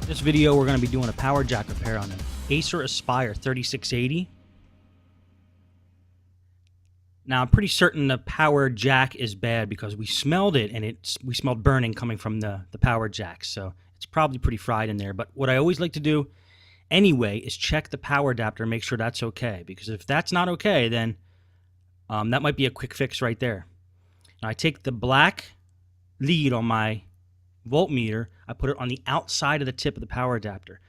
This video, we're going to be doing a power jack repair on an Acer Aspire 3680. Now, I'm pretty certain the power jack is bad because we smelled it and we smelled burning coming from the power jack. So it's probably pretty fried in there. But what I always like to do anyway is check the power adapter and make sure that's okay. Because if that's not okay, then that might be a quick fix right there. Now, I take the black lead on my voltmeter, I put it on the outside of the tip of the power adapter.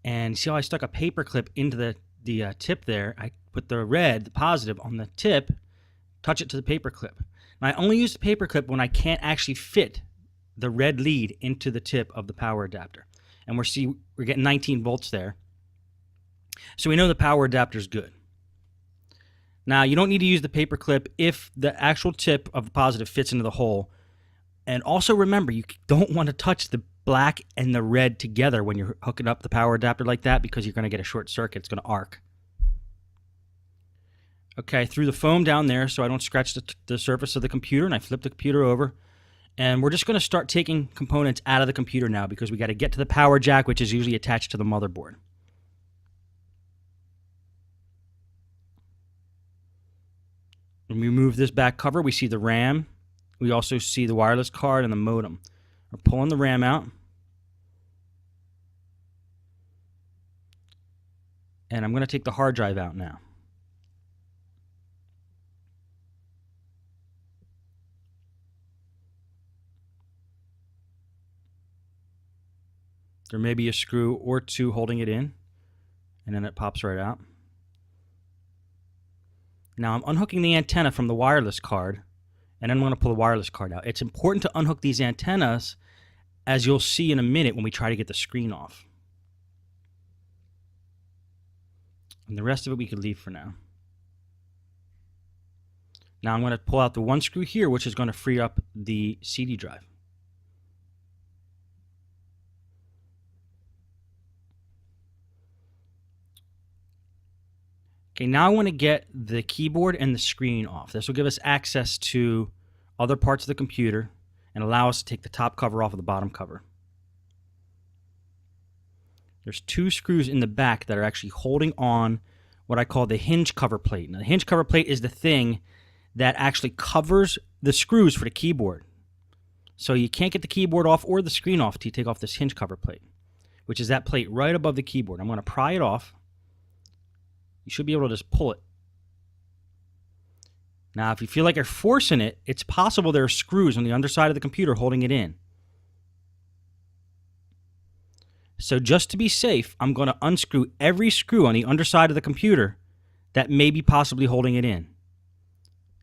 And see how I stuck a paper clip into the tip there? I put the red, the positive, on the tip, touch it to the paper clip. Now, I only use the paper clip when I can't actually fit the red lead into the tip of the power adapter. And we're getting 19 volts there. So we know the power adapter is good. Now, you don't need to use the paper clip if the actual tip of the positive fits into the hole. And also remember, you don't want to touch the black and the red together when you're hooking up the power adapter like that because you're going to get a short circuit. It's going to arc. Okay, I threw the foam down there so I don't scratch the surface of the computer, and I flip the computer over. And we're just going to start taking components out of the computer now because we got to get to the power jack, which is usually attached to the motherboard. When we remove this back cover, we see the RAM. We also see the wireless card and the modem. We're pulling the RAM out. And I'm going to take the hard drive out now. There may be a screw or two holding it in, and then it pops right out. Now I'm unhooking the antenna from the wireless card, and then I'm going to pull the wireless card out. It's important to unhook these antennas, as you'll see in a minute when we try to get the screen off. And the rest of it we could leave for now. Now I'm going to pull out the one screw here, which is going to free up the CD drive. Okay, now I want to get the keyboard and the screen off. This will give us access to other parts of the computer and allow us to take the top cover off of the bottom cover. There's two screws in the back that are actually holding on what I call the hinge cover plate. Now, the hinge cover plate is the thing that actually covers the screws for the keyboard. So you can't get the keyboard off or the screen off until you take off this hinge cover plate, which is that plate right above the keyboard. I'm going to pry it off. You should be able to just pull it. Now, if you feel like you're forcing it, it's possible there are screws on the underside of the computer holding it in. So just to be safe, I'm going to unscrew every screw on the underside of the computer that may be possibly holding it in.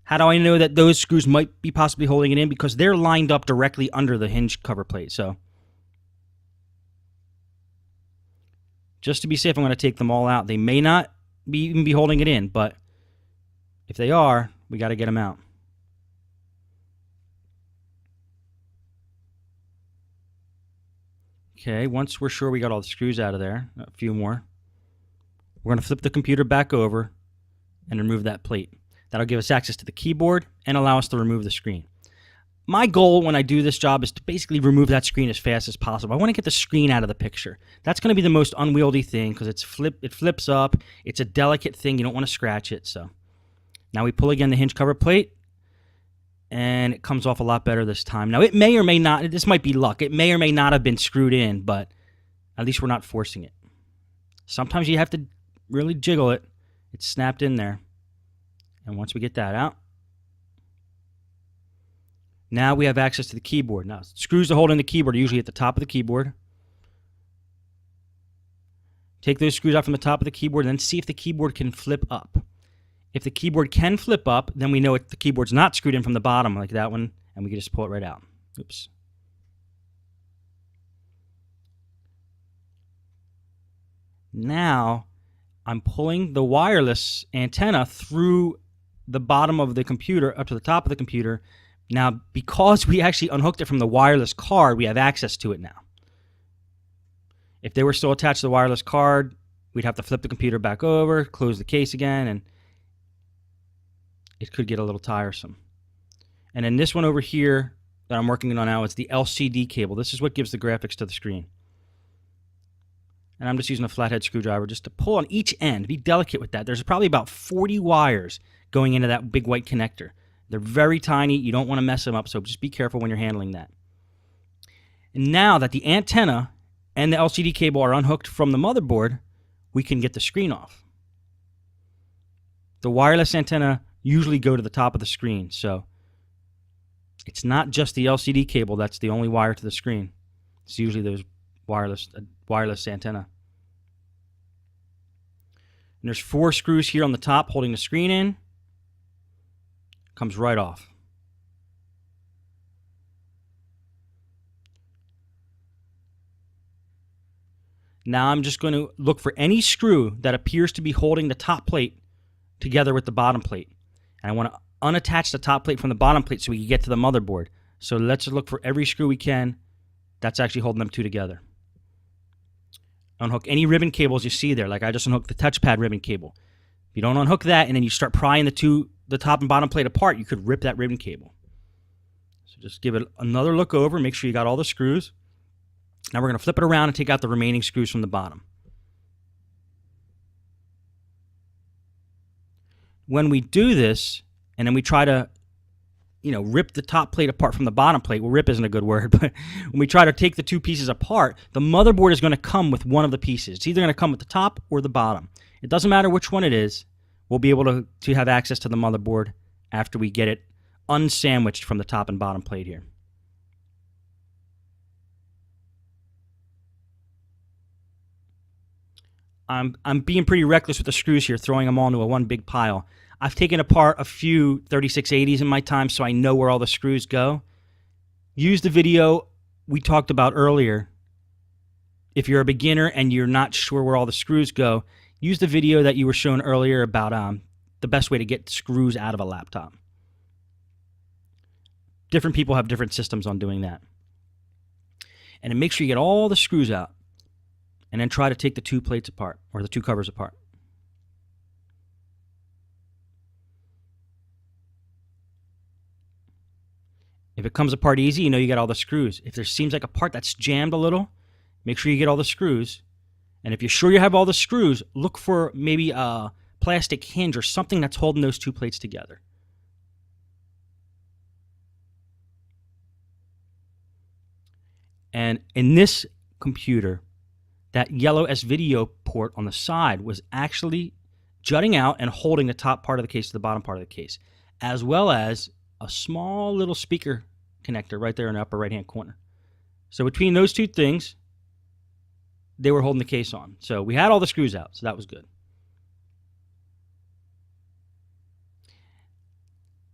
How do I know that those screws might be possibly holding it in? Because they're lined up directly under the hinge cover plate. So just to be safe, I'm going to take them all out. They may not even be holding it in, but if they are, we got to get them out. Okay, once we're sure we got all the screws out of there, a few more, we're going to flip the computer back over and remove that plate. That'll give us access to the keyboard and allow us to remove the screen. My goal when I do this job is to basically remove that screen as fast as possible. I want to get the screen out of the picture. That's going to be the most unwieldy thing because it flips up. It's a delicate thing. You don't want to scratch it. So now we pull again the hinge cover plate, and it comes off a lot better this time. Now it may or may not, this might be luck. It may or may not have been screwed in, but at least we're not forcing it. Sometimes you have to really jiggle it. It's snapped in there. And once we get that out, now we have access to the keyboard. Now, screws to hold in the keyboard are usually at the top of the keyboard. Take those screws out from the top of the keyboard and then see if the keyboard can flip up. If the keyboard can flip up, then we know the keyboard's not screwed in from the bottom like that one, and we can just pull it right out. Oops. Now, I'm pulling the wireless antenna through the bottom of the computer up to the top of the computer. Now, because we actually unhooked it from the wireless card, we have access to it now. If they were still attached to the wireless card, we'd have to flip the computer back over, close the case again, and it could get a little tiresome. And then this one over here that I'm working on now is the LCD cable. This is what gives the graphics to the screen. And I'm just using a flathead screwdriver just to pull on each end. Be delicate with that. There's probably about 40 wires going into that big white connector. They're very tiny. You don't want to mess them up, so just be careful when you're handling that. And now that the antenna and the LCD cable are unhooked from the motherboard, we can get the screen off. The wireless antenna usually go to the top of the screen, so it's not just the LCD cable that's the only wire to the screen. It's usually those wireless antenna. And there's 4 screws here on the top holding the screen in. Comes right off. Now I'm just going to look for any screw that appears to be holding the top plate together with the bottom plate. And I want to unattach the top plate from the bottom plate so we can get to the motherboard. So let's look for every screw we can that's actually holding them two together. Unhook any ribbon cables you see there, like I just unhooked the touchpad ribbon cable. If you don't unhook that and then you start prying the top and bottom plate apart, you could rip that ribbon cable. So just give it another look over, make sure you got all the screws. Now we're going to flip it around and take out the remaining screws from the bottom. When we do this, and then we try to, rip the top plate apart from the bottom plate, well, rip isn't a good word, but when we try to take the two pieces apart, the motherboard is going to come with one of the pieces. It's either going to come with the top or the bottom. It doesn't matter which one it is. We'll be able to have access to the motherboard after we get it unsandwiched from the top and bottom plate here. I'm being pretty reckless with the screws here, throwing them all into one big pile. I've taken apart a few 3680s in my time, so I know where all the screws go. Use the video we talked about earlier. If you're a beginner and you're not sure where all the screws go, use the video that you were shown earlier about the best way to get screws out of a laptop. Different people have different systems on doing that. And then make sure you get all the screws out. And then try to take the two plates apart, or the two covers apart. If it comes apart easy, you know you got all the screws. If there seems like a part that's jammed a little, make sure you get all the screws. And if you're sure you have all the screws, look for maybe a plastic hinge or something that's holding those two plates together. And in this computer, that yellow S-Video port on the side was actually jutting out and holding the top part of the case to the bottom part of the case, as well as a small little speaker connector right there in the upper right-hand corner. So between those two things, they were holding the case on. So we had all the screws out, so that was good.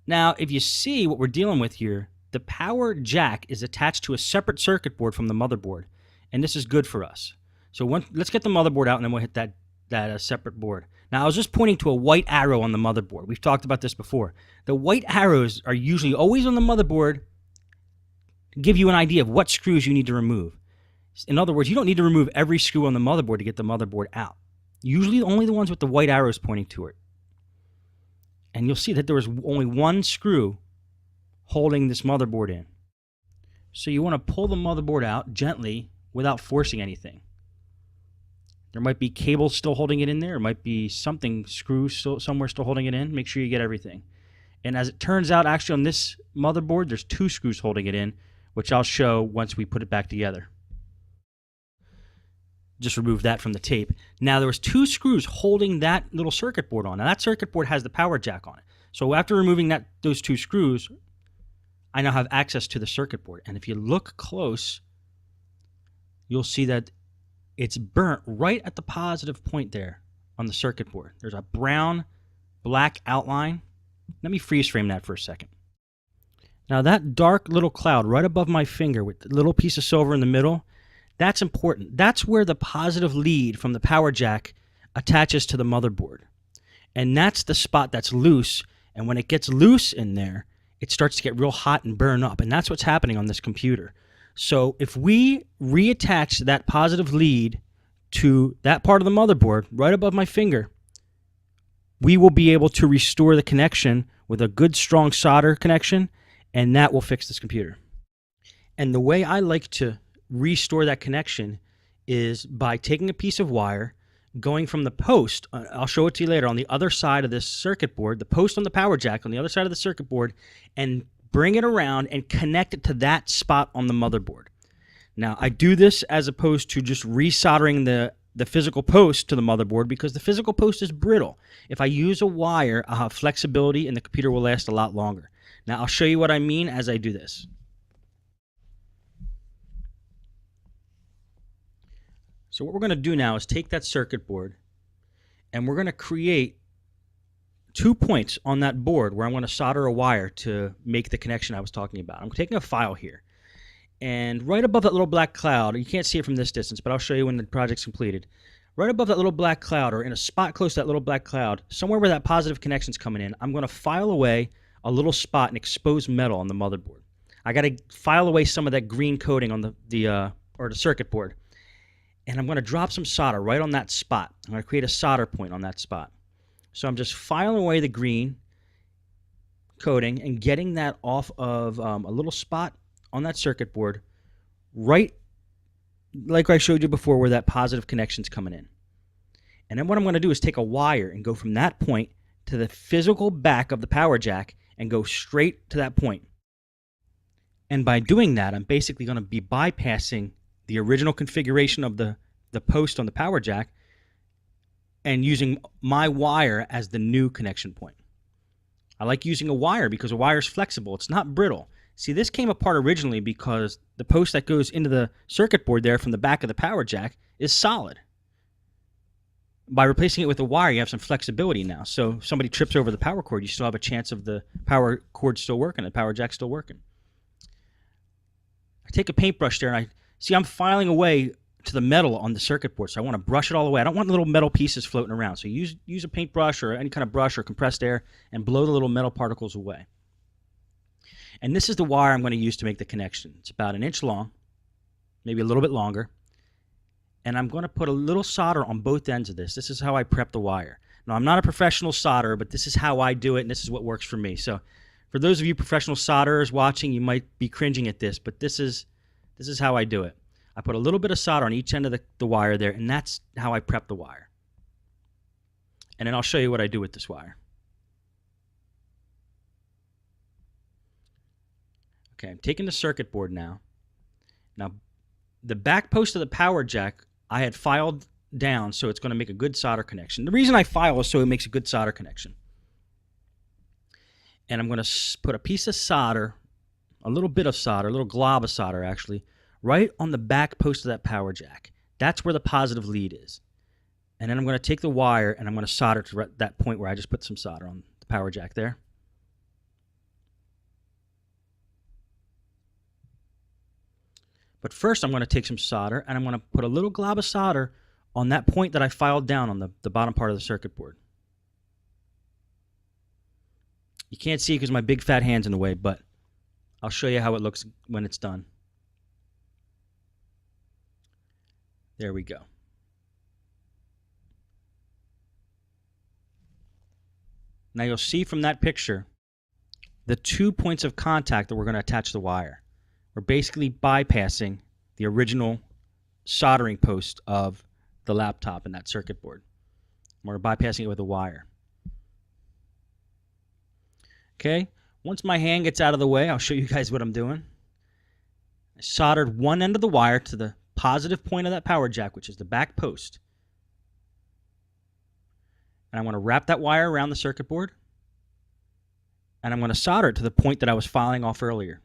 Now, if you see what we're dealing with here, the power jack is attached to a separate circuit board from the motherboard, and this is good for us. So let's get the motherboard out, and then we'll hit that separate board. Now, I was just pointing to a white arrow on the motherboard. We've talked about this before. The white arrows are usually always on the motherboard to give you an idea of what screws you need to remove. In other words, you don't need to remove every screw on the motherboard to get the motherboard out. Usually only the ones with the white arrows pointing to it. And you'll see that there was only one screw holding this motherboard in. So you want to pull the motherboard out gently without forcing anything. There might be cables still holding it in there. There might be screw somewhere still holding it in. Make sure you get everything. And as it turns out, actually on this motherboard, there's two screws holding it in, which I'll show once we put it back together. Just remove that from the tape. Now there was two screws holding that little circuit board on. Now that circuit board has the power jack on it. So after removing those two screws, I now have access to the circuit board. And if you look close, you'll see that it's burnt right at the positive point there on the circuit board. There's a brown-black outline. Let me freeze frame that for a second. Now that dark little cloud right above my finger with the little piece of silver in the middle, that's important. That's where the positive lead from the power jack attaches to the motherboard. And that's the spot that's loose. And when it gets loose in there, it starts to get real hot and burn up. And that's what's happening on this computer. So if we reattach that positive lead to that part of the motherboard right above my finger, we will be able to restore the connection with a good strong solder connection, and that will fix this computer. And the way I like to restore that connection is by taking a piece of wire, going from the post, I'll show it to you later, on the other side of this circuit board, the post on the power jack on the other side of the circuit board, and bring it around and connect it to that spot on the motherboard. Now, I do this as opposed to just resoldering the physical post to the motherboard because the physical post is brittle. If I use a wire, I'll have flexibility and the computer will last a lot longer. Now, I'll show you what I mean as I do this. So what we're going to do now is take that circuit board and we're going to create 2 points on that board where I'm going to solder a wire to make the connection I was talking about. I'm taking a file here. And right above that little black cloud, you can't see it from this distance, but I'll show you when the project's completed. Right above that little black cloud, or in a spot close to that little black cloud, somewhere where that positive connection's coming in, I'm going to file away a little spot and expose metal on the motherboard. I got to file away some of that green coating on the circuit board. And I'm going to drop some solder right on that spot. I'm going to create a solder point on that spot. So I'm just filing away the green coating and getting that off of a little spot on that circuit board, right like I showed you before where that positive connection's coming in. And then what I'm going to do is take a wire and go from that point to the physical back of the power jack and go straight to that point. And by doing that, I'm basically going to be bypassing the original configuration of the post on the power jack and using my wire as the new connection point. I like using a wire because a wire is flexible. It's not brittle. See, this came apart originally because the post that goes into the circuit board there from the back of the power jack is solid. By replacing it with a wire, you have some flexibility now. So if somebody trips over the power cord, you still have a chance of the power cord still working, the power jack still working. I take a paintbrush there and I'm filing away to the metal on the circuit board, so I want to brush it all away. I don't want little metal pieces floating around. So use a paintbrush or any kind of brush or compressed air and blow the little metal particles away. And this is the wire I'm going to use to make the connection. It's about 1 inch long, maybe a little bit longer. And I'm going to put a little solder on both ends of this. This is how I prep the wire. Now, I'm not a professional solderer, but this is how I do it, and this is what works for me. So for those of you professional solderers watching, you might be cringing at this, but this is how I do it. I put a little bit of solder on each end of the wire there, and that's how I prep the wire. And then I'll show you what I do with this wire. Okay, I'm taking the circuit board now. Now, the back post of the power jack, I had filed down so it's going to make a good solder connection. The reason I file is so it makes a good solder connection. And I'm going to put a piece of solder, a little bit of solder, a little glob of solder actually, right on the back post of that power jack. That's where the positive lead is. And then I'm going to take the wire and I'm going to solder to that point where I just put some solder on the power jack there. But first I'm going to take some solder and I'm going to put a little glob of solder on that point that I filed down on the bottom part of the circuit board. You can't see because my big fat hand's in the way, but I'll show you how it looks when it's done. There we go. Now you'll see from that picture the 2 points of contact that we're going to attach the wire. We're basically bypassing the original soldering post of the laptop and that circuit board. We're bypassing it with a wire. Okay, once my hand gets out of the way, I'll show you guys what I'm doing. I soldered one end of the wire to the positive point of that power jack, which is the back post. And I'm going to wrap that wire around the circuit board. And I'm going to solder it to the point that I was filing off earlier.